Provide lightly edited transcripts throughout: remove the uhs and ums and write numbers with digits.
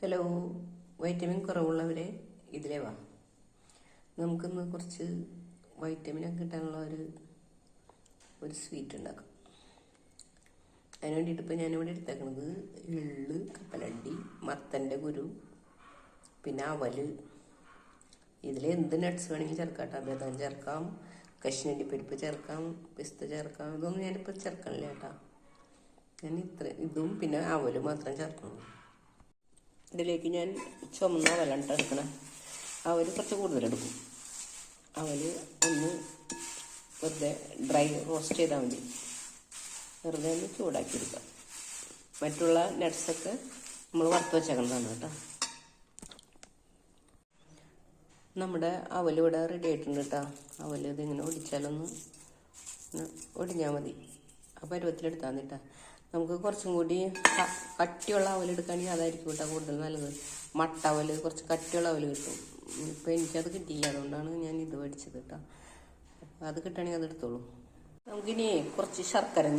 Hello, vitamin കുറവുള്ളവരെ ഇതിലേ വാ. നമുക്കിന്ന് കുറച്ച് വൈറ്റമിനൊക്കെ കിട്ടാനുള്ള ഒരു സ്വീറ്റ് ഉണ്ടാക്കാം. അതിന് വേണ്ടിയിട്ട് ഇപ്പോൾ ഞാനിവിടെ എടുത്തേക്കുന്നത് എള്ള്, കപ്പലണ്ടി, മത്തൻ്റെ കുരു, പിന്നെ അവല്. ഇതിൽ എന്ത് നട്ട്സ് വേണമെങ്കിലും ചേർക്കാം കേട്ടോ. ബദാം ചേർക്കാം, കശുവണ്ടിപ്പരിപ്പ് ചേർക്കാം, പിസ്ത ചേർക്കാം. ഇതൊന്നും ഞാനിപ്പോൾ ചേർക്കണില്ല കേട്ടോ. ഞാൻ ഇതും പിന്നെ അവല് മാത്രം ചേർക്കണം. ഇതിലേക്ക് ഞാൻ ചുമന്ന അവലാണ് എടുക്കണം. അവല് കുറച്ച് കൂടുതലെടുക്കും. അവല് ഒന്ന് വെറുതെ ഡ്രൈ റോസ്റ്റ് ചെയ്താൽ മതി. വെറുതെ ഒന്ന് ചൂടാക്കി എടുക്കാം. മറ്റുള്ള നട്ട്സൊക്കെ നമ്മൾ വറുത്ത് വെച്ചേക്കുന്നതാണ് കേട്ടോ. നമ്മുടെ അവലിവിടെ റെഡി ആയിട്ടുണ്ട് കേട്ടോ. അവല് ഇതിങ്ങനെ ഒടിച്ചാലൊന്ന് ഒടിഞ്ഞാൽ മതി. ആ പരുവത്തിലെടുത്താൽ മതി കേട്ടോ. നമുക്ക് കുറച്ചും കൂടി കട്ടിയുള്ള അവലെടുക്കുകയാണെങ്കിൽ അതായിരിക്കും കേട്ടോ കൂടുതൽ നല്ലത്. മട്ട അവല് കുറച്ച് കട്ടിയുള്ള അവല് കിട്ടും. ഇപ്പം എനിക്കത് കിട്ടിയില്ല, അതുകൊണ്ടാണ് ഞാൻ ഇത് മേടിച്ചത് കേട്ടോ. അത് കിട്ടുകയാണെങ്കിൽ അതെടുത്തോളൂ. നമുക്കിനി കുറച്ച് ശർക്കര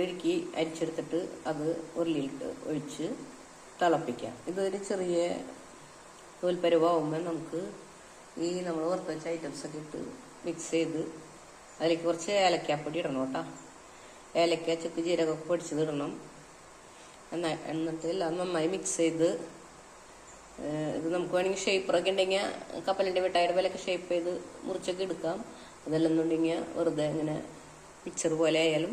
ഉരുക്കി അരിച്ചെടുത്തിട്ട് അത് ഉരുളിയിലിട്ട് ഒഴിച്ച് തിളപ്പിക്കാം. ഇതൊരു ചെറിയ തോൽപ്പരുവാകുമ്പോൾ നമുക്ക് ഈ നമ്മൾ വറുത്ത് വെച്ച ഐറ്റംസൊക്കെ ഇട്ട് മിക്സ് ചെയ്ത് അതിലേക്ക് കുറച്ച് ഏലക്കാപ്പൊടി ഇടണം കേട്ടോ. ഏലക്ക, ചുക്ക്, ജീരകമൊക്കെ പൊടിച്ചത് ഇടണം. എന്നിട്ട് എല്ലാം നന്നായി മിക്സ് ചെയ്ത് ഇത് നമുക്ക് വേണമെങ്കിൽ ഷേപ്പറൊക്കെ ഉണ്ടെങ്കിൽ കപ്പലിൻ്റെ മിഠായിയുടെ പോലെയൊക്കെ ഷേപ്പ് ചെയ്ത് മുറിച്ചൊക്കെ എടുക്കാം. അതല്ലെന്നുണ്ടെങ്കിൽ വെറുതെ ഇങ്ങനെ മിക്സർ പോലെ ആയാലും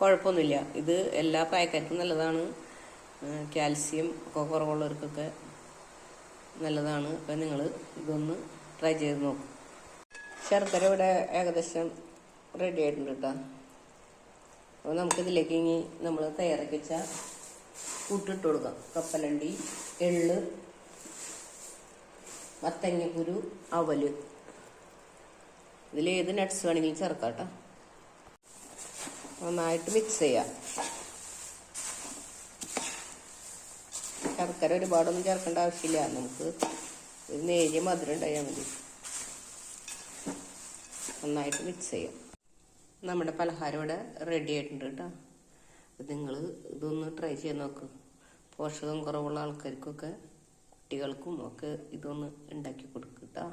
കുഴപ്പമൊന്നുമില്ല. ഇത് എല്ലാ പ്രായക്കാർക്കും നല്ലതാണ്. കാൽസ്യം ഒക്കെ കുറവുള്ളവർക്കൊക്കെ നല്ലതാണ്. അപ്പം നിങ്ങൾ ഇതൊന്ന് ട്രൈ ചെയ്ത് നോക്കും. ശർക്കര ഇവിടെ ഏകദേശം റെഡി ആയിട്ടുണ്ട് കേട്ടോ. അപ്പോൾ നമുക്കിതിലേക്ക് ഇനി നമ്മൾ തയ്യാറാക്കി വെച്ച കൂട്ടിട്ട് കൊടുക്കാം. കപ്പലണ്ടി, എള്ള്, മത്തങ്ങക്കുരു, അവല്. ഇതിലേത് നട്ട്സ് വേണമെങ്കിലും ചേർക്കാം കേട്ടോ. നന്നായിട്ട് മിക്സ് ചെയ്യാം. ശർക്കര ഒരുപാടൊന്നും ചേർക്കേണ്ട ആവശ്യമില്ല. നമുക്ക് ഒരു നേരിയ മധുരം ഉണ്ടായാൽ മതി. നന്നായിട്ട് മിക്സ് ചെയ്യാം. നമ്മുടെ പലഹാരം ഇവിടെ റെഡി ആയിട്ടുണ്ട് കേട്ടോ. നിങ്ങൾ ഇതൊന്ന് ട്രൈ ചെയ്ത് നോക്ക്. പോഷകം കുറവുള്ള ആൾക്കാർക്കൊക്കെ കുട്ടികൾക്കും ഒക്കെ ഇതൊന്ന് ഉണ്ടാക്കി കൊടുക്കുക കേട്ടോ.